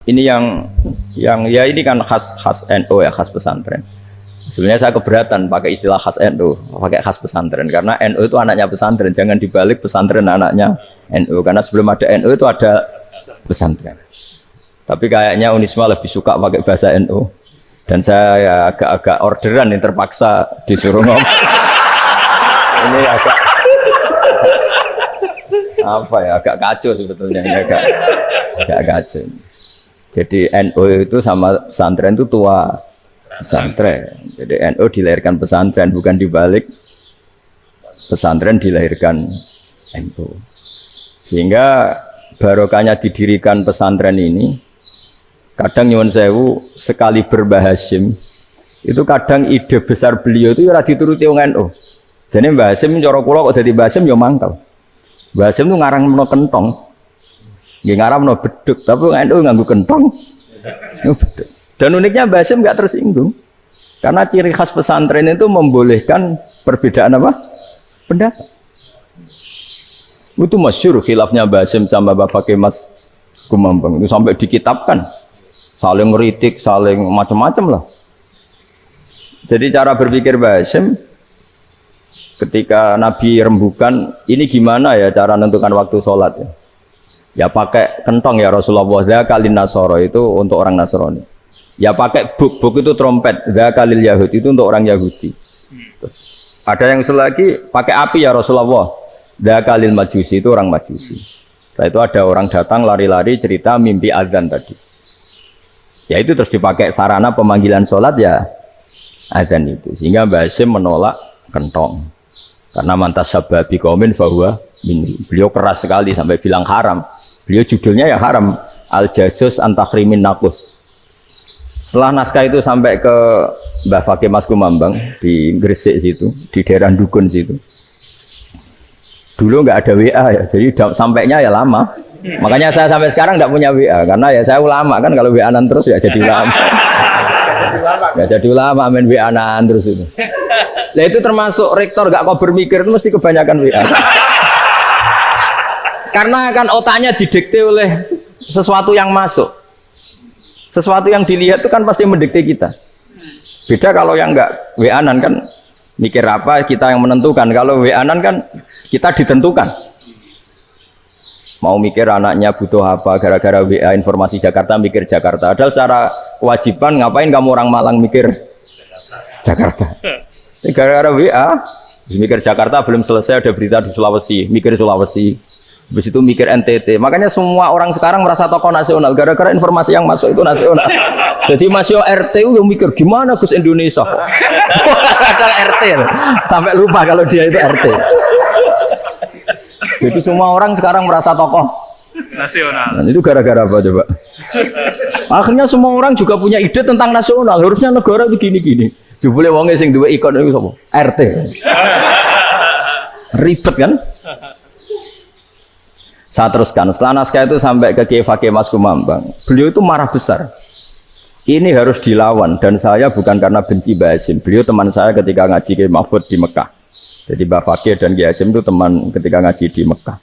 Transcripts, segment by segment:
ini yang ya ini kan khas NU ya, khas pesantren. Sebenarnya saya keberatan pakai istilah khas NU, pakai khas pesantren karena NU itu anaknya pesantren, jangan dibalik pesantren anaknya NU karena sebelum ada NU itu ada pesantren. Tapi kayaknya Unisma lebih suka pakai bahasa NU dan saya ya agak-agak orderan yang terpaksa disuruh ngomong. Ini agak apa ya, agak kacau sebetulnya ini agak kacau. Jadi NU itu sama pesantren itu tua pesantren. Jadi NU dilahirkan pesantren, bukan dibalik pesantren dilahirkan NU. Sehingga barokahnya didirikan pesantren ini, kadang nyuwun sewu sekali Mbah Hasyim itu kadang ide besar beliau itu ora dituruti wong NU. Jadi Mbah Hasyim cara kula kok dadi Mbah Hasyim ya mangkel. Mbah Hasyim itu ngarang meno kentong. Nggih ngarang meno beduk, tapi NU nganggo kentong. Dan uniknya Mbah Hasyim enggak tersinggung. Karena ciri khas pesantren itu membolehkan perbedaan apa? Pendapat. Itu masyhur khilafnya Mbah Hasyim sama Mbah Fakih Mas Kumambang itu sampai dikitabkan. Saling ngeritik, saling macam-macam lah. Jadi cara berpikir Mbah Hasyim ketika Nabi rembukan, ini gimana ya cara menentukan waktu sholat ya? Ya pakai kentong ya Rasulullah, zakalin nasoro itu untuk orang Nasrani. Ya pakai buk itu trompet, zakalil Yahud itu untuk orang Yahudi. Terus, ada yang usul lagi pakai api ya Rasulullah, zakalil Majusi itu orang Majusi. Setelah itu ada orang datang lari-lari cerita mimpi azan tadi. Ya itu terus dipakai sarana pemanggilan sholat ya azan itu. Sehingga Mbah Hasyim menolak kentong. Karena mantas sababi qaumin fahuwa minni. Beliau keras sekali sampai bilang haram. Beliau judulnya ya haram. Al-Jasus Antakhrimin Nakus. Setelah naskah itu sampai ke Mbah Fakih Mas Kumambang di Gresik situ, di daerah Dukun situ. Dulu nggak ada WA ya, jadi sampainya ya lama. Makanya saya sampai sekarang nggak punya WA karena ya saya ulama kan, kalau WA-an terus ya jadi ulama. Ya jadi ulama main WA-an terus itu. Nah itu termasuk rektor nggak kau bermikir itu mesti kebanyakan WA. Karena kan otaknya didikte oleh sesuatu yang masuk. Sesuatu yang dilihat itu kan pasti mendikte kita. Beda kalau yang nggak WA-an kan mikir apa kita yang menentukan. Kalau WA-an kan kita ditentukan. Mau mikir anaknya butuh apa gara-gara WA informasi Jakarta mikir Jakarta. Padahal secara kewajiban ngapain kamu orang Malang mikir Jakarta. Gara-gara WA mikir Jakarta belum selesai ada berita di Sulawesi, mikir Sulawesi. Habis itu mikir NTT. Makanya semua orang sekarang merasa tokoh nasional gara-gara informasi yang masuk itu nasional. Jadi Mas Yo RT itu mikir gimana Gus Indonesia. Ada RT sampai lupa kalau dia itu RT. Jadi semua orang sekarang merasa tokoh nasional. Nah, itu gara-gara apa coba? Akhirnya semua orang juga punya ide tentang nasional. Harusnya negara begini-gini. Jebule wonge sing duwe ikon itu sapa? RT. Ribet kan? Saya teruskan, setelah naskah itu sampai ke Kiai Fakih Mas Kumambang, beliau itu marah besar. Ini harus dilawan dan saya bukan karena benci Mbah Hasyim. Beliau teman saya ketika ngaji Kiai Mahfud di Mekah. Jadi Mbah Fakih dan Kiai Hasyim itu teman ketika ngaji di Mekah.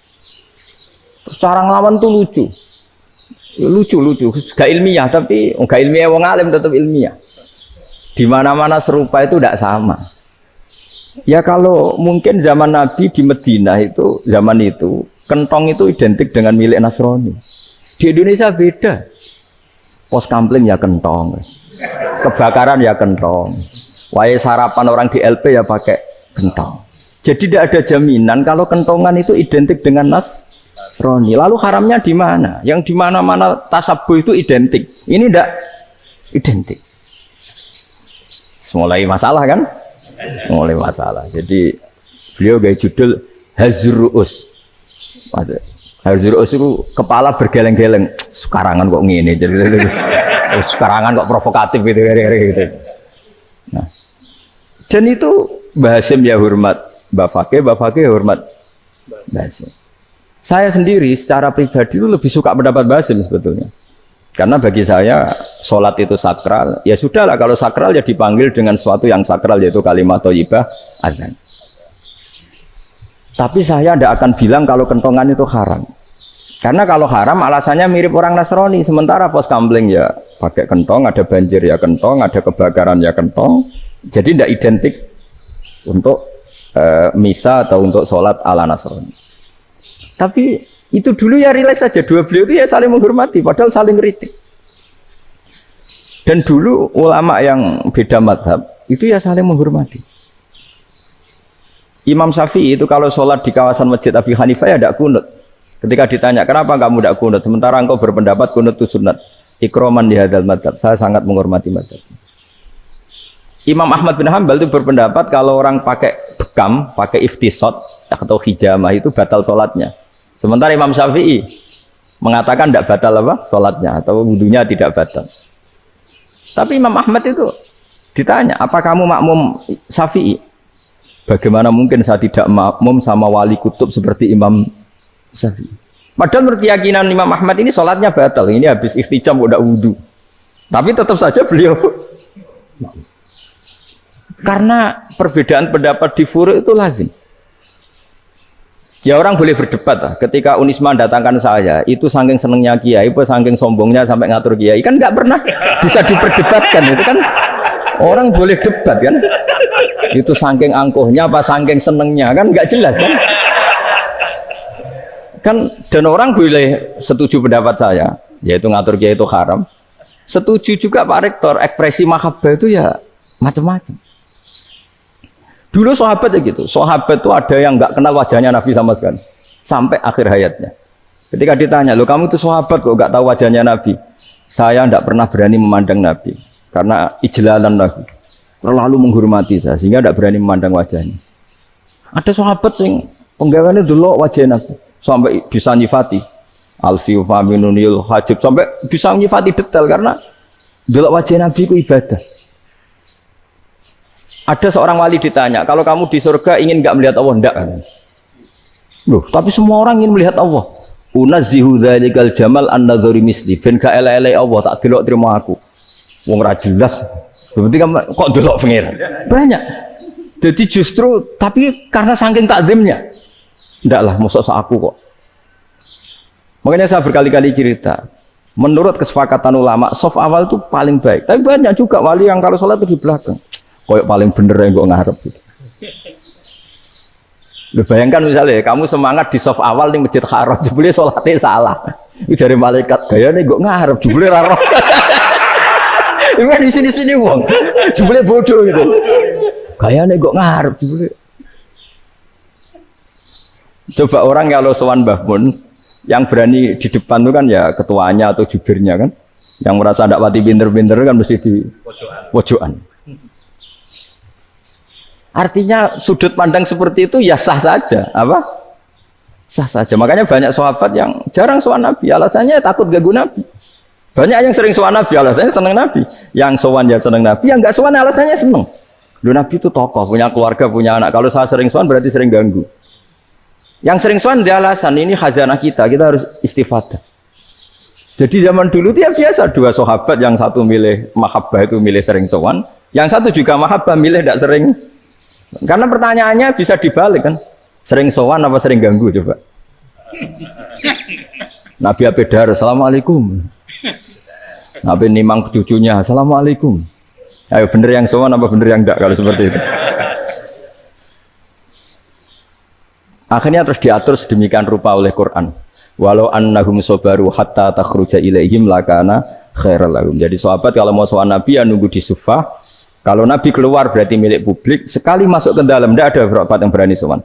Terus cara ngelawan tuh lucu. Lucu. Gak ilmiah tapi gak ilmiah wong alim tetap ilmiah. Di mana-mana serupa itu tidak sama. Ya kalau mungkin zaman Nabi di Madinah itu zaman itu kentong itu identik dengan milik Nasrani. Di Indonesia beda. Pos kampling ya kentong, kebakaran ya kentong, wae sarapan orang di LP ya pakai kentong. Jadi tidak ada jaminan kalau kentongan itu identik dengan Nasrani. Lalu haramnya di mana? Yang di mana-mana tasabuh itu identik. Ini tidak identik. Mulai masalah kan? Mulai masalah. Jadi beliau gaya judul Hazruus. Hazruus itu kepala bergeleng-geleng. Sekarangan kok ngene jadi sekarangan kok provokatif gitu. Nah. Dan itu Mbah Hasyim ya hormat Mbah Fakih hormat Mbah Hasyim. Saya sendiri secara pribadi itu lebih suka pendapat Mbah Hasyim sebetulnya. Karena bagi saya sholat itu sakral, ya sudahlah kalau sakral ya dipanggil dengan sesuatu yang sakral yaitu kalimat thayyibah azan. Tapi saya tidak akan bilang kalau kentongan itu haram. Karena kalau haram alasannya mirip orang Nasrani, sementara pos kamling ya pakai kentong, ada banjir ya kentong, ada kebakaran ya kentong, jadi tidak identik untuk misa atau untuk sholat ala Nasrani. Tapi itu dulu ya rileks saja, dua beliau itu ya saling menghormati, padahal saling kritik. Dan dulu ulama yang beda madhab itu ya saling menghormati. Imam Syafi'i itu kalau sholat di kawasan Masjid Abi Hanifah ya tidak kunut. Ketika ditanya, kenapa kamu tidak kunut? Sementara engkau berpendapat kunut itu sunat. Ikroman di hadal madhab. Saya sangat menghormati madhab. Imam Ahmad bin Hanbal itu berpendapat kalau orang pakai bekam, pakai iftisot atau hijamah itu batal sholatnya. Sementara Imam Syafi'i mengatakan tidak batal apa? Sholatnya atau wudunya tidak batal. Tapi Imam Ahmad itu ditanya, apa kamu makmum Syafi'i? Bagaimana mungkin saya tidak makmum sama wali kutub seperti Imam Syafi'i? Padahal menurut keyakinan Imam Ahmad ini sholatnya batal. Ini habis iftijam udah wudu. Tapi tetap saja beliau. Karena perbedaan pendapat di furu' itu lazim. Ya orang boleh berdebat lah. Ketika Unisma datangkan saya, itu saking senengnya kiai, saking sombongnya sampai ngatur kiai, kan nggak pernah bisa diperdebatkan. Itu kan orang boleh debat kan? Itu saking angkuhnya apa saking senengnya kan nggak jelas kan? Kan dan orang boleh setuju pendapat saya, yaitu ngatur kiai itu haram. Setuju juga Pak Rektor, ekspresi mahabbah itu ya macam-macam. Dulu sahabat ya gitu, sahabat itu ada yang nggak kenal wajahnya Nabi sama sekali sampai akhir hayatnya. Ketika ditanya, lo kamu itu sahabat kok nggak tahu wajahnya Nabi? Saya tidak pernah berani memandang Nabi karena ijlalan Nabi, terlalu menghormati saya sehingga tidak berani memandang wajahnya. Ada sahabat yang penggawaannya dulu wajah Nabi sampai bisa nyifati alfi faminunil hajib, sampai bisa nyifati detail karena dulu wajah Nabi itu ibadah. Ada seorang wali ditanya, kalau kamu di surga ingin nggak melihat Allah? Enggak kan? Loh, tapi semua orang ingin melihat Allah. Unazzihu dzalikal jamal an-nadhuri misli, ben gak elek-elek Allah tak delok terima aku. Wong ra jelas. Berarti kok delok pengiran. Banyak. Jadi justru tapi karena saking takzimnya. Enggak lah, mosok aku kok. Makanya saya berkali-kali cerita, menurut kesepakatan ulama, soft awal itu paling baik. Tapi banyak juga wali yang kalau sholat itu di belakang. Koyok paling bener yang gue ngarep gitu. Lu bayangkan misalnya kamu semangat di soft awal di Masjid Haram, jebule sholatnya salah. Itu dari malaikat gaya nih gue ngarep, jebule raro. Ini di sini wong, jebule bodoh gitu. Gaya nih gue ngarep, jebule. Coba orang kalau sowan Mbah Mun, yang berani di depan itu kan ya ketuanya atau jubirnya kan, yang merasa tidak pati pinter-pinter kan mesti di pojokan. Artinya sudut pandang seperti itu ya sah saja, apa? Sah saja. Makanya banyak sahabat yang jarang sowan Nabi, alasannya takut ganggu Nabi. Banyak yang sering sowan Nabi, alasannya seneng Nabi. Yang sowan ya seneng Nabi, yang nggak sowan alasannya seneng. Lu Nabi itu tokoh, punya keluarga, punya anak. Kalau saya sering sowan berarti sering ganggu. Yang sering sowan dia alasan ini khazanah kita harus istifadah. Jadi zaman dulu dia biasa dua sahabat, yang satu milih mahabbah itu milih sering sowan, yang satu juga mahabbah milih tidak sering. Karena pertanyaannya bisa dibalik kan, sering sowan apa sering ganggu coba. Nabi Abedar, assalamualaikum. Nabi nimang cucunya, assalamualaikum. Ayo bener yang sowan apa bener yang enggak kalau seperti itu. Akhirnya terus diatur sedemikian rupa oleh Quran. Walau annahum sabaru hatta takhruja ilaihim lakana khairal lahum. Jadi sahabat kalau mau sowan Nabi ya nunggu di sufah. Kalau Nabi keluar berarti milik publik. Sekali masuk ke dalam tidak ada berapa yang berani sowan.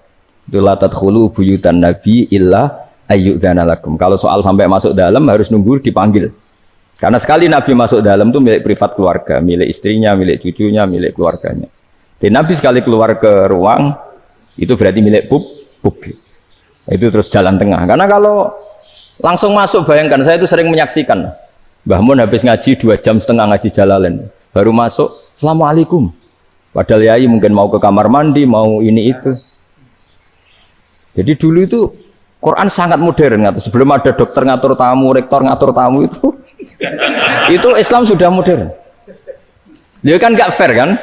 La tadkhulu buyutan Nabi illa ayyudzana lakum. Kalau soal sampai masuk dalam harus nunggu dipanggil. Karena sekali Nabi masuk dalam itu milik privat keluarga, milik istrinya, milik cucunya, milik keluarganya. Jadi Nabi sekali keluar ke ruang itu berarti milik publik. Itu terus jalan tengah. Karena kalau langsung masuk, bayangkan saya itu sering menyaksikan. Mbah Mun habis ngaji 2,5 jam ngaji Jalalain. Baru masuk, assalamualaikum. Padahal yai mungkin mau ke kamar mandi, mau ini itu. Jadi dulu itu Quran sangat modern. Sebelum ada dokter ngatur tamu, rektor ngatur tamu itu Islam sudah modern. Dia kan nggak fair kan?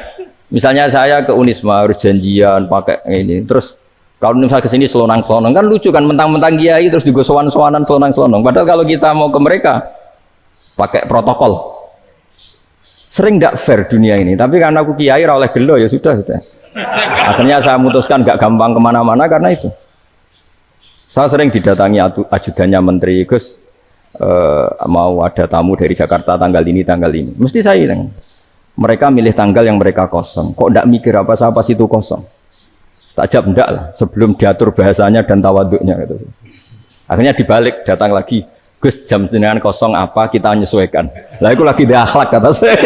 Misalnya saya ke Unisma harus janjian pakai ini, terus Kalau misalnya ke sini selonang-selonong kan lucu kan, mentang-mentang kiai terus juga sowan-sowanan selonang-selonong. Padahal kalau kita mau ke mereka pakai protokol. Sering tidak fair dunia ini. Tapi karena aku kiai ora oleh gelo ya sudah. Akhirnya saya memutuskan gak gampang kemana-mana karena itu. Saya sering didatangi ajudannya menteri, Gus mau ada tamu dari Jakarta tanggal ini. Mesti saya bilang, mereka milih tanggal yang mereka kosong. Kok tidak mikir apa situ kosong? Tak jawab enggak lah, sebelum diatur bahasanya dan tawaduknya gitu. Akhirnya dibalik, datang lagi, Gus jam jenengan kosong apa kita menyesuaikan. Lah itu lagi dia akhlak kata saya.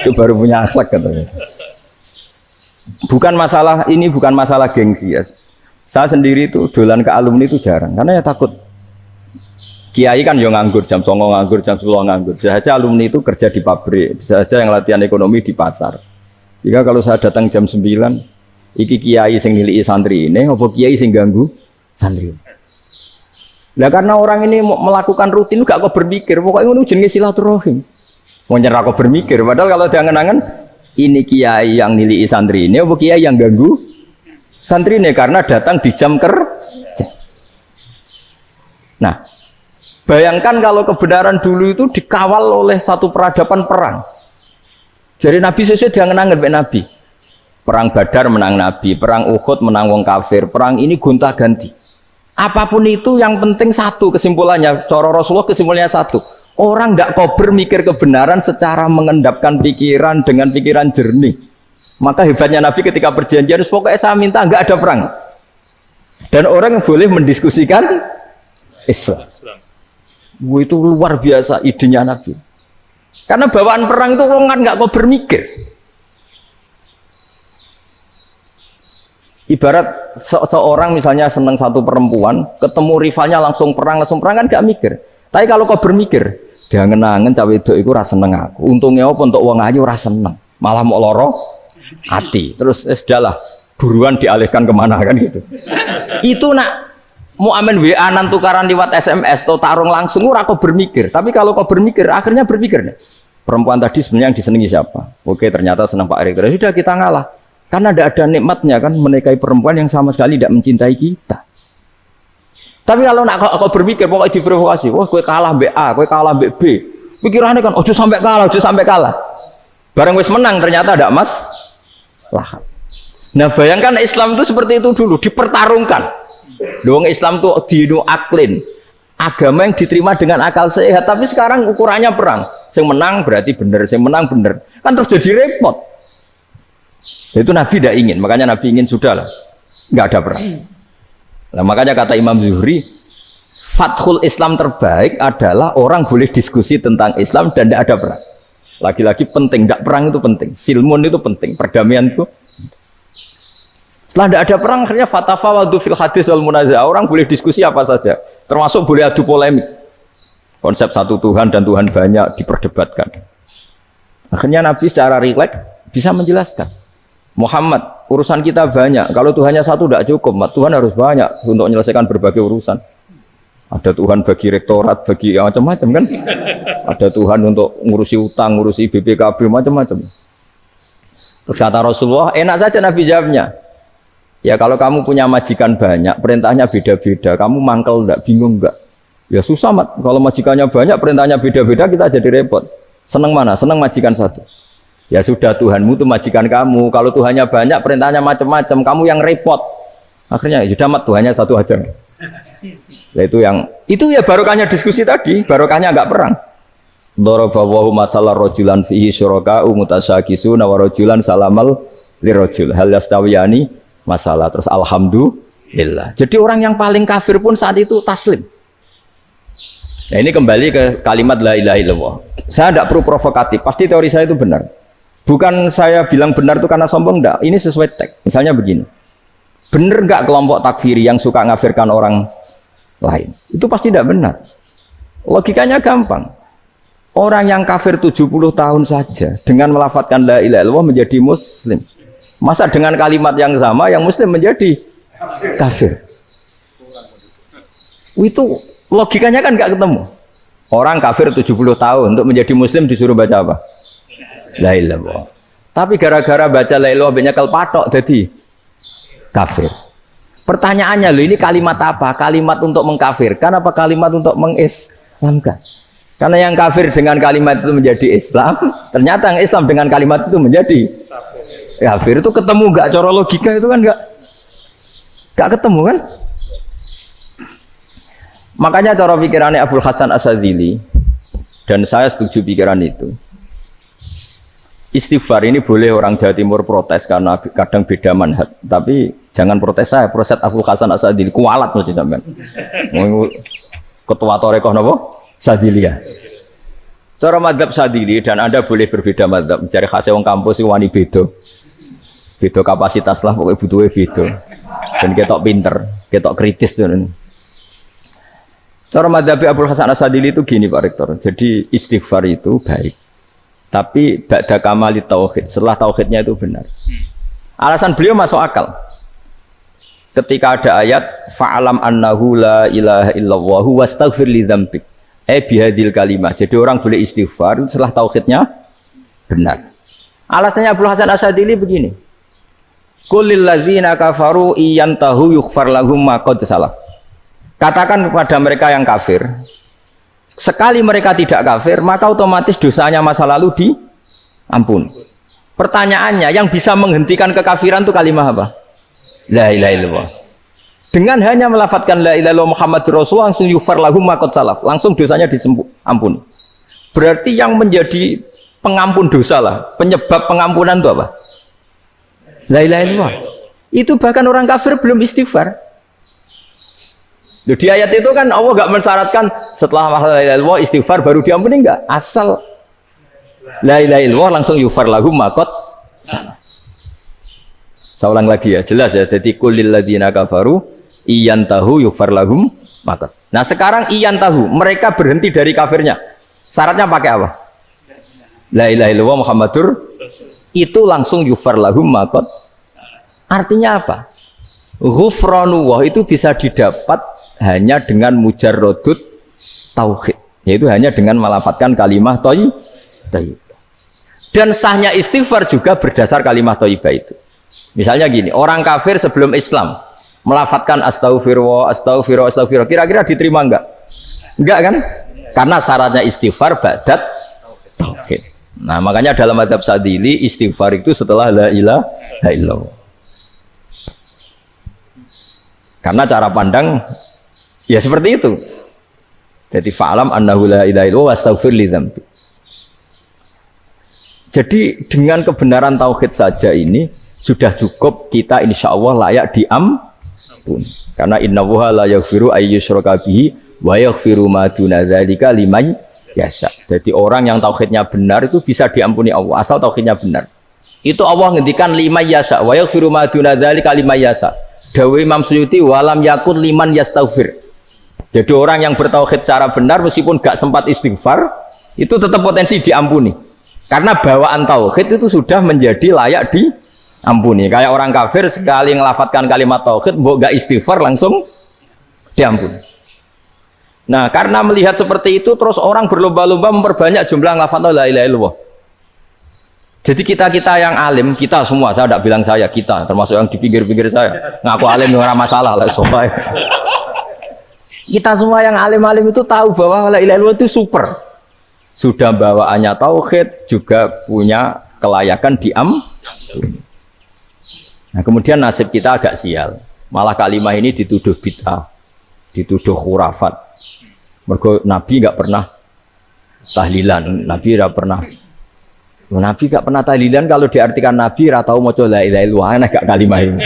Itu baru punya akhlak katanya. Bukan masalah gengsi ya. Saya sendiri itu dolan ke alumni itu jarang, karena ya takut. Kiai kan yo nganggur, jam 09.00 nganggur, jam 10 nganggur. Bisa saja alumni itu kerja di pabrik, bisa saja yang latihan ekonomi di pasar. Jika kalau saya datang jam 9, iki kiai sing nilai santri ini, apa kiai sing ganggu santri? Nah karena orang ini melakukan rutin, gak kok berpikir, pokoknya ini jenis silaturahim. Mau nyerah kok berpikir, padahal kalau diangan-angan, ini kiai yang nilai santri ini, apa kiai yang ganggu santri ini karena datang di jam kerja. Nah, bayangkan kalau kebenaran dulu itu dikawal oleh satu peradaban perang. Jadi Nabi sesuai diangen-angen Nabi. Perang Badar menang Nabi, perang Uhud menang wong kafir, perang ini gonta-ganti. Apapun itu yang penting satu kesimpulannya, cara Rasulullah kesimpulannya satu. Orang tidak kober mikir kebenaran secara mengendapkan pikiran dengan pikiran jernih. Maka hebatnya Nabi ketika perjanjian, pokoknya saya minta nggak ada perang. Dan orang yang boleh mendiskusikan Islam. Itu luar biasa idenya Nabi. Karena bawaan perang itu orang kan nggak kok bermikir. Ibarat seorang misalnya senang satu perempuan, ketemu rivalnya langsung perang kan nggak mikir. Tapi kalau kau bermikir, dia ngenangen cawe itu rasa seneng aku. Untungnya apa untuk uang ayu rasa seneng, malah mau loro hati. Terus sudahlah buruan dialihkan kemana kan gitu. Itu nak mau amen WA nan tukaran lewat SMS atau tarung langsung ora kau bermikir. Tapi kalau kau bermikir, akhirnya berpikir nih. Perempuan tadi sebenarnya yang disenangi siapa? Oke, ternyata senang Pak Erik. Sudah kita ngalah. Karena tidak ada nikmatnya kan menikahi perempuan yang sama sekali tidak mencintai kita. Tapi kalau nak kau berpikir pokoknya diprovokasi, wah kue kalah BA, kue kalah BB. Pikirannya kan, ojo sampai kalah. Barang wis menang ternyata ada mas lah. Nah bayangkan Islam itu seperti itu dulu, dipertarungkan. Doang Islam itu dinu aklin. Agama yang diterima dengan akal sehat, tapi sekarang ukurannya perang. Yang menang berarti benar, yang menang benar. Kan terus jadi repot. Itu Nabi tidak ingin, makanya Nabi ingin sudahlah, nggak ada perang. Nah, makanya kata Imam Zuhri, fathul Islam terbaik adalah orang boleh diskusi tentang Islam dan tidak ada perang. Lagi-lagi penting, tidak perang itu penting. Silmun itu penting, perdamaian itu. Setelah tidak ada perang, akhirnya fatafawadu fil hadis wal munazah. Orang boleh diskusi apa saja. Termasuk boleh adu polemik. Konsep satu Tuhan dan Tuhan banyak diperdebatkan. Akhirnya Nabi secara rileks bisa menjelaskan. Muhammad, urusan kita banyak. Kalau Tuhannya satu tidak cukup, Tuhan harus banyak untuk menyelesaikan berbagai urusan. Ada Tuhan bagi rektorat, bagi macam-macam kan. Ada Tuhan untuk ngurusi utang, ngurusi BPKB, macam-macam. Terus kata Rasulullah, enak saja Nabi jawabnya. Ya kalau kamu punya majikan banyak, perintahnya beda-beda, kamu mangkel enggak, bingung enggak? Ya susah mat, kalau majikannya banyak, perintahnya beda-beda, kita jadi repot. Seneng mana? Seneng majikan satu. Ya sudah, Tuhanmu itu majikan kamu. Kalau Tuhannya banyak, perintahnya macam-macam, kamu yang repot. Akhirnya ya sudah mat, Tuhannya satu aja. Ya itu ya barokahnya diskusi tadi, barokahnya enggak perang. Daraballahu masalah rajulan fihi syuraka'u mutasyakisuna wa rajulan salamal lirajul hal yastawiyani masalah. Terus alhamdulillah. Jadi orang yang paling kafir pun saat itu taslim. Nah ini kembali ke kalimat la ilaha illallah. Saya tidak perlu provokatif, pasti teori saya itu benar. Bukan saya bilang benar itu karena sombong, enggak. Ini sesuai teks. Misalnya begini, benar enggak kelompok takfiri yang suka ngafirkan orang lain? Itu pasti tidak benar. Logikanya gampang. Orang yang kafir 70 tahun saja dengan melafadzkan la ilaha illallah menjadi muslim. Masa dengan kalimat yang sama yang muslim menjadi kafir? Itu logikanya kan nggak ketemu. Orang kafir 70 tahun untuk menjadi muslim disuruh baca apa? La ilaha illallah. Tapi gara-gara baca la ilaha illallah nyekel patok jadi kafir. Pertanyaannya loh, ini kalimat apa? Kalimat untuk mengkafirkan apa kalimat untuk mengislamkan? Karena yang kafir dengan kalimat itu menjadi Islam, ternyata yang Islam dengan kalimat itu menjadi kafir. Itu ketemu nggak? Cara logika itu kan nggak ketemu kan? Makanya cara pikirannya Abul Hasan Asyadzili, dan saya setuju pikiran itu. Istighfar ini boleh orang Jawa Timur protes karena kadang beda manhaj, tapi jangan protes saya, protes Abul Hasan Asyadzili kualat loh sampean. Ketua Torekoh napa? Syadziliyah. Cara madzhab Syadzili, dan Anda boleh berbeda madzhab, mencari khasnya wong kampus itu wani beda. Beda kapasitas lah, pokoknya butuhnya beda. Dan ketok pinter, ketok kritis tuh. Cara madzhab Abul Hasan Asyadzili itu gini Pak Rektor. Jadi istighfar itu baik. Tapi ba'da kamali tauhid, setelah tauhidnya itu benar. Alasan beliau masuk akal. Ketika ada ayat fa'alam annahu la ilaha illallah wastaghfir li dzambik. Bihadil kalimah. Jadi orang boleh istighfar setelah tauhidnya benar. Alasannya Abul Hasan Asyadzili begini. Qulil ladzina kafaru iyantahu yughfar lahum ma qad salaf. Katakan kepada mereka yang kafir, sekali mereka tidak kafir, maka otomatis dosanya masa lalu diampuni. Pertanyaannya, yang bisa menghentikan kekafiran itu kalimat apa? La ilaha illallah. Dengan hanya melafadzkan la ilaha illallah Muhammadur Rasulullah, langsung yughfar lahum ma qad salaf, langsung dosanya diampuni. Berarti yang menjadi pengampun dosa lah, penyebab pengampunan itu apa? La ilaha illallah. Itu bahkan orang kafir belum istighfar. Di ayat itu kan Allah nggak mensyaratkan setelah la ilaha illallah istighfar baru diampuni, enggak. Asal la ilaha illallah langsung yughfar lahum ma qad salaf. Saya ulang lagi ya, jelas ya. Jadi kulil ladzina kafaru iyantahu yughfar lahum ma qad. Nah, sekarang iyantahu, mereka berhenti dari kafirnya. Syaratnya pakai apa? La ilaha illallah Muhammadur, itu langsung yughfar lahum ma qad. Artinya apa? Ghufranullah itu bisa didapat hanya dengan mujarrodut tauhid, yaitu hanya dengan melafadzkan kalimat thayyibah. Dan sahnya istighfar juga berdasar kalimat thayyibah itu. Misalnya gini, orang kafir sebelum Islam melafadzkan astaghfirullah, astaghfirullah, astaghfirullah, kira-kira diterima enggak? Enggak kan? Karena syaratnya istighfar ba'dat tauhid. Nah, makanya dalam madzhab Syadzili istighfar itu setelah la ilaha illallah. Karena cara pandang ya seperti itu. Jadi fa'alam annahu la ilaha illallah wastaghfir li dzambi. Jadi dengan kebenaran tauhid saja ini sudah cukup kita insya Allah layak diampun. Karena innallaha la yaghfiru ayyusyraka bihi wa yaghfiru ma duna dzalika liman yasha. Jadi orang yang tauhidnya benar itu bisa diampuni Allah asal tauhidnya benar. Itu Allah ngendikan liman yasha wa yaghfiru ma duna dzalika liman yasha. Dawe Imam Suyuti walam yakun liman yastaghfir. Jadi orang yang bertauhid secara benar meskipun gak sempat istighfar itu tetap potensi diampuni. Karena bawaan tauhid itu sudah menjadi layak diampuni. Kayak orang kafir sekali ngelafadzkan kalimat tauhid mbok gak istighfar langsung diampuni. Nah, karena melihat seperti itu terus orang berlomba-lomba memperbanyak jumlah ngelafadzkan la ilaha illallah. Jadi kita-kita yang alim, kita semua, saya tidak bilang saya, kita, termasuk yang di pinggir-pinggir saya, ngaku alim dengan masalah lah, soalnya. Kita semua yang alim-alim itu tahu bahwa la ilaha illallah itu super. Sudah bawaannya tauhid, juga punya kelayakan diampuni. Nah, kemudian nasib kita agak sial. Malah kalimat ini dituduh bid'ah, dituduh khurafat. Mergo Nabi nggak pernah tahlilan, Nabi nggak pernah. Nabi gak pernah tahlilan, kalau diartikan Nabi ratau moco la ilaha illallah, enak gak kalimat ini.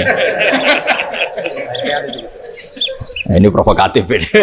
Nah, ini provokatif ini.